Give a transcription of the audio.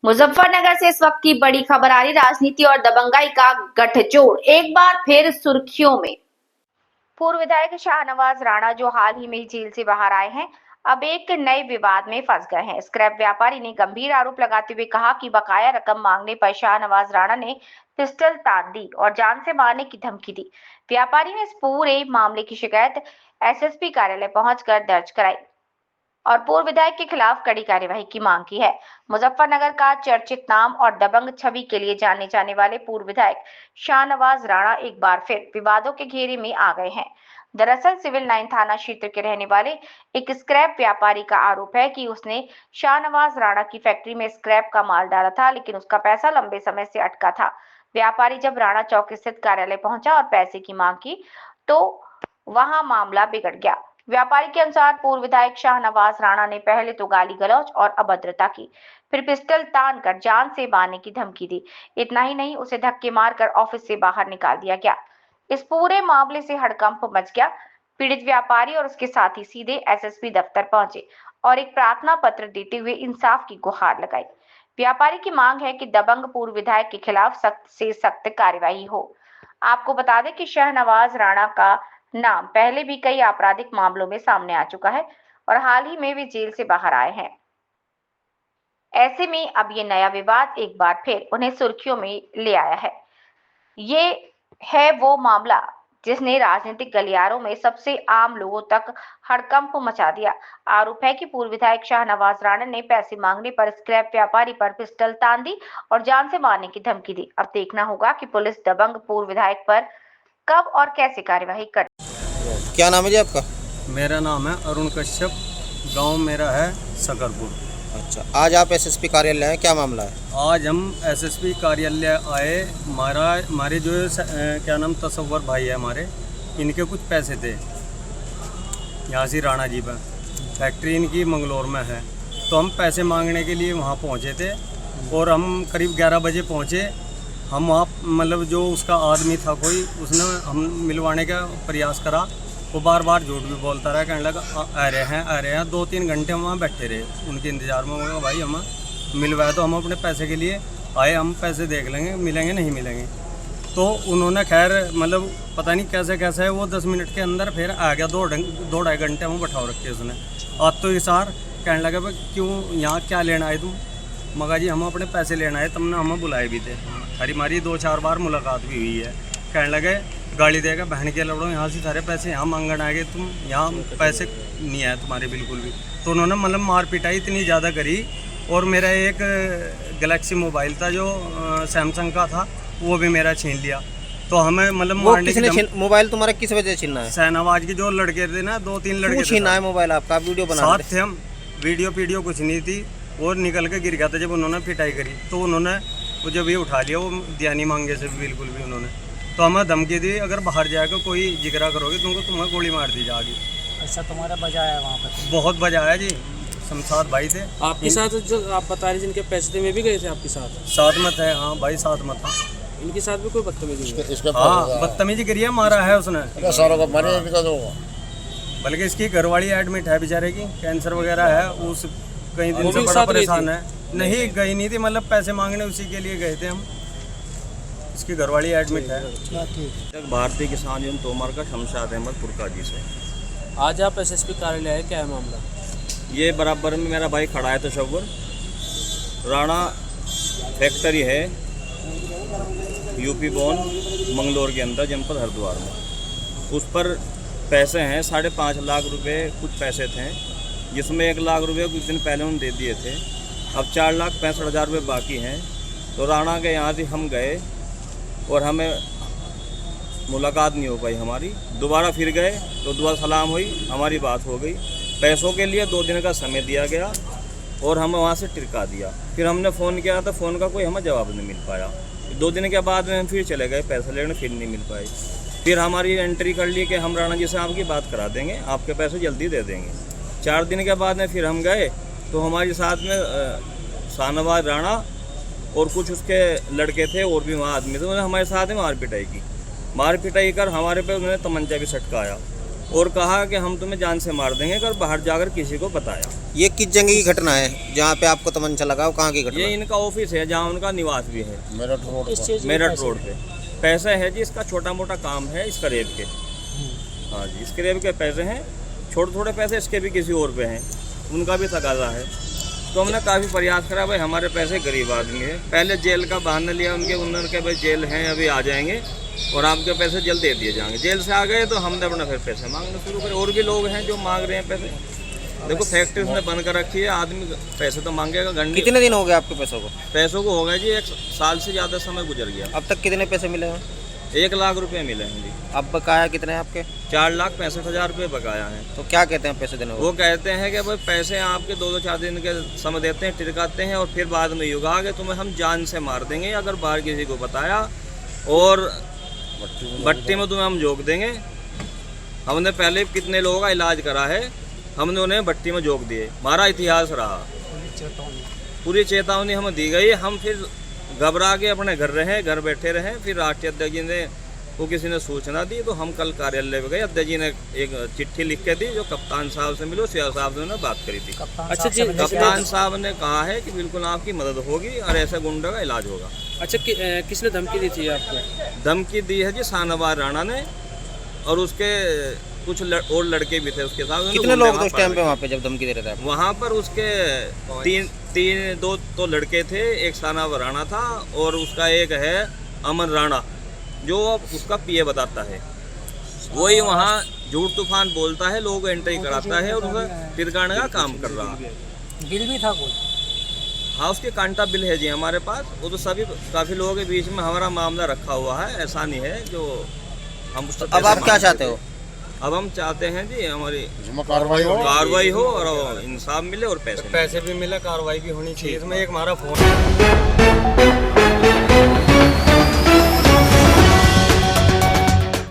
मुजफ्फरनगर से इस वक्त की बड़ी खबर आ रही, राजनीति और दबंगाई का गठजोड़ एक बार फिर सुर्खियों में। पूर्व विधायक शाहनवाज राणा जो हाल ही में जेल से बाहर आए हैं, अब एक नए विवाद में फंस गए हैं। स्क्रैप व्यापारी ने गंभीर आरोप लगाते हुए कहा कि बकाया रकम मांगने पर शाहनवाज राणा ने पिस्टल तान दी और जान से मारने की धमकी दी। व्यापारी ने इस पूरे मामले की शिकायत एसएसपी कार्यालय पहुंचकर दर्ज कराई और पूर्व विधायक के खिलाफ कड़ी कार्यवाही की मांग की है। मुजफ्फरनगर का चर्चित नाम और दबंग छवि के लिए जाने जाने वाले पूर्व विधायक शाहनवाज राणा एक बार फिर विवादों के घेरे में आ गए हैं। दरअसल सिविल लाइन थाना क्षेत्र के रहने वाले एक स्क्रैप व्यापारी का आरोप है कि उसने शाहनवाज राणा की फैक्ट्री में स्क्रैप का माल डाला था, लेकिन उसका पैसा लंबे समय से अटका था। व्यापारी जब राणा चौक स्थित कार्यालय पहुंचा और पैसे की मांग की तो वहां मामला बिगड़ गया। व्यापारी के अनुसार पूर्व विधायक शाहनवाज राणा ने पहले तो गाली गलौज और अभद्रता की, फिर पिस्टल तान कर जान से मारने की धमकी दी। इतना ही नहीं, उसे धक्के मारकर ऑफिस से बाहर निकाल दिया गया। इस पूरे मामले से हड़कंप मच गया। पीड़ित व्यापारी और उसके साथी सीधे एसएसपी दफ्तर पहुंचे और एक प्रार्थना पत्र देते हुए इंसाफ की गुहार लगाई। व्यापारी की मांग है कि दबंग पूर्व विधायक के खिलाफ सख्त से सख्त कार्यवाही हो। आपको बता दें कि शाहनवाज राणा का नाम पहले भी कई आपराधिक मामलों में सामने आ चुका है और हाल ही में वे जेल से बाहर आए हैं। ऐसे में अब ये नया विवाद एक बार फिर उन्हें सुर्खियों में ले आया है। ये है वो मामला जिसने राजनीतिक गलियारों में सबसे आम लोगों तक हड़कंप मचा दिया। आरोप है कि पूर्व विधायक शाहनवाज राणा ने पैसे मांगने पर स्क्रैप व्यापारी पर पिस्टल तान दी और जान से मारने की धमकी दी। अब देखना होगा कि पुलिस दबंग पूर्व विधायक पर कब और कैसे कार्यवाही कर। क्या नाम है जी आपका? मेरा नाम है अरुण कश्यप, गांव मेरा है सकरपुर। अच्छा, आज आप एसएसपी कार्यालय आए, क्या मामला है? आज हम एसएसपी कार्यालय आए। हमारे जो क्या नाम तसव्वर भाई है हमारे, इनके कुछ पैसे थे यहाँ से राणा जी पर, फैक्ट्री इनकी मंगलौर में है। तो हम पैसे मांगने के लिए वहाँ पहुँचे थे और हम करीब 11 बजे पहुँचे। हम वहाँ मतलब जो उसका आदमी था कोई, उसने हम मिलवाने का प्रयास करा। वो बार बार झूठ भी बोलता रहा, कहने लगा आ रहे हैं। 2-3 घंटे हम वहाँ बैठे रहे उनके इंतज़ार में। बोला भाई हम मिलवाए तो हम अपने पैसे के लिए आए, हम पैसे देख लेंगे, मिलेंगे नहीं मिलेंगे। तो उन्होंने खैर मतलब पता नहीं कैसे कैसे है वो 10 मिनट के अंदर फिर आ गया। 2-2.5 घंटे हम बैठाओ रखे उसने। आज तो इशार कहने लगा भाई क्यों यहाँ क्या लेना आए तुम? मगा जी हम अपने पैसे लेना है, तुमने हमें बुलाए भी थे। हमारी 2-4 बार मुलाकात भी हुई है। कहने लगे गाड़ी देगा बहन के लड़ो, यहाँ से सारे पैसे यहाँ मांगने आ गए, तुम यहाँ पैसे नहीं आए तुम्हारे बिल्कुल भी। तो उन्होंने मतलब मार पिटाई इतनी ज़्यादा करी। और मेरा एक गैलेक्सी मोबाइल था जो सैमसंग का था, वो भी मेरा छीन लिया। तो हमें मतलब मारने की मोबाइल तुम्हारा किस वजह से छीनना है? शाहनवाज के जो लड़के थे ना, 2-3 लड़के छीना है मोबाइल आपका? वीडियो बना साथ थे हम, वीडियो कुछ नहीं थी। और निकल के गिर गया था जब उन्होंने पिटाई करी। तो उन्होंने वो जब ये उठा लिया, वो दिया नहीं मांगे से बिल्कुल भी उन्होंने। तो हमें धमकी दी अगर बाहर जाकर कोई जिक्र करोगे तुमको तुम्हें गोली मार दी जाएगी। अच्छा, तुम्हारा बजाया वहाँ पर? बहुत बजाया जी। शमशाद भाई थे आपके साथ, जो आप बता रहे जिनके पैसे थे, वे भी गए थे आपके साथ? साथ में थे, हाँ भाई साथ में था। इनके साथ भी कोई बदतमीजी? हाँ बदतमीजी करी है, मारा है उसने। बल्कि इसकी घरवाली एडमिट है बेचारे की, कैंसर वगैरह है। उस कई दिन से बड़ा परेशान है। नहीं गई नहीं थी, मतलब पैसे मांगने उसी के लिए गए थे हम। इसकी घरवाली एडमिट है। भारतीय किसान यूनियन तोमर का शमशाद अहमद पुरकाजी से। आज आप एसएसपी कार्यालय है, क्या है मामला? ये बराबर में मेरा भाई खड़ा है तसव्वुर राणा। फैक्ट्री है यूपी बोन मंगलौर के अंदर, जनपद हरिद्वार में। उस पर पैसे हैं 5.5 लाख रुपए कुछ पैसे थे, जिसमें 1 लाख रुपए कुछ दिन पहले उन्होंने दे दिए थे। अब 4,65,000 रुपये बाकी हैं। तो राणा के यहाँ से हम गए और हमें मुलाकात नहीं हो पाई हमारी। दोबारा फिर गए तो दोबारा सलाम हुई, हमारी बात हो गई। पैसों के लिए 2 दिन का समय दिया गया और हमें वहाँ से टिरका दिया। फिर हमने फ़ोन किया तो फ़ोन का कोई हमें जवाब नहीं मिल पाया। 2 दिन के बाद में हम फिर चले गए पैसे लेने, फिर नहीं मिल पाए। फिर हमारी एंट्री कर ली कि हम राणा जी से आपकी बात करा देंगे, आपके पैसे जल्दी दे देंगे। 4 दिन के बाद में फिर हम गए तो हमारे साथ में शाहनवाज राणा और कुछ उसके लड़के थे और भी वहाँ आदमी थे। उन्होंने हमारे साथ में मार पिटाई की। मार पिटाई कर हमारे पे उन्होंने तमंचा भी सटकाया। और कहा कि हम तुम्हें जान से मार देंगे अगर बाहर जाकर किसी को बताया। ये किस जगह की घटना है जहाँ पे आपको तमंचा लगा, वो कहाँ की घटना ये है? इनका ऑफिस है जहाँ उनका निवास भी है, इस चीज़ मेरठ रोड पे। पैसे है जी, इसका छोटा मोटा काम है इस करेब के। हाँ जी, इस करेब के पैसे हैं, छोटे थोड़े पैसे इसके भी किसी और पे हैं, उनका भी तकाजा है। तो हमने काफ़ी प्रयास करा, भाई हमारे पैसे गरीब आदमी है। पहले जेल का बहाना लिया उन्होंने कहा भाई जेल हैं अभी आ जाएंगे और आपके पैसे जल्द दे दिए जाएंगे। जेल से आ गए तो हमने अपना फिर पैसे मांगना शुरू करे। और भी लोग हैं जो मांग रहे हैं पैसे। देखो फैक्ट्री उसने बंद कर रखी है, आदमी पैसे तो मांगेगा। गंडी कितने दिन हो गए आपके पैसों को? पैसों को हो गए जी 1 साल से ज़्यादा समय गुजर गया। अब तक कितने पैसे मिले हैं? 1 लाख रुपए मिले हैं जी। अब बकाया कितने हैं आपके? 4,65,000 रुपये बकाया है। तो क्या कहते हैं पैसे देने वो कहते हैं कि भाई पैसे आपके 2-2 4 दिन के समय देते हैं, टिरकाते हैं और फिर बाद में युगा कि तुम्हें हम जान से मार देंगे अगर बाहर किसी को बताया, और भट्टी में तुम्हें हम झोंक देंगे। हमने पहले कितने लोगों का इलाज करा है, हमने उन्हें भट्टी में झोंक दिए। हमारा इतिहास रहा, पूरी चेतावनी हमें दी गई। हम फिर घबरा के अपने घर रहे, घर बैठे रहे। फिर राष्ट्रीय अध्यक्ष जी ने वो किसी ने सूचना दी तो हम कल कार्यालय में गए। अध्यक्ष जी ने एक चिट्ठी लिख के दी जो कप्तान साहब से मिलो, सीआर साहब से उन्होंने बात करी थी। अच्छा जी, कप्तान साहब ने कहा है कि बिल्कुल आपकी मदद होगी और ऐसे गुंडे का इलाज होगा। अच्छा किसने धमकी दी थी आपको? धमकी दी है जी शाहनवाज राणा ने, और उसके कुछ और लड़के भी थे उसके साथ। कितने लोग थे उस टाइम पे वहाँ पे जब धमकी दे रहे थे आप? वहाँ पर उसके 2 तो लड़के थे, एक शाहनवाज राणा था और उसका एक है अमन राणा जो उसका पीए बताता है। वही वहाँ झूठ तूफान बोलता है, लोग एंट्री कराता है और उसे तिरकाने का काम कर रहा है। बिल भी था कोई? हाँ, उसके कांटा बिल है जी हमारे पास। वो तो सभी काफ़ी लोगों के बीच में हमारा मामला रखा हुआ है, ऐसा नहीं है जो हम उस। अब आप क्या चाहते हो? अब हम चाहते हैं जी हमारी कार्रवाई हो और इंसाफ मिले और पैसे भी मिले, कार्रवाई भी होनी चाहिए। इसमें एक हमारा फोन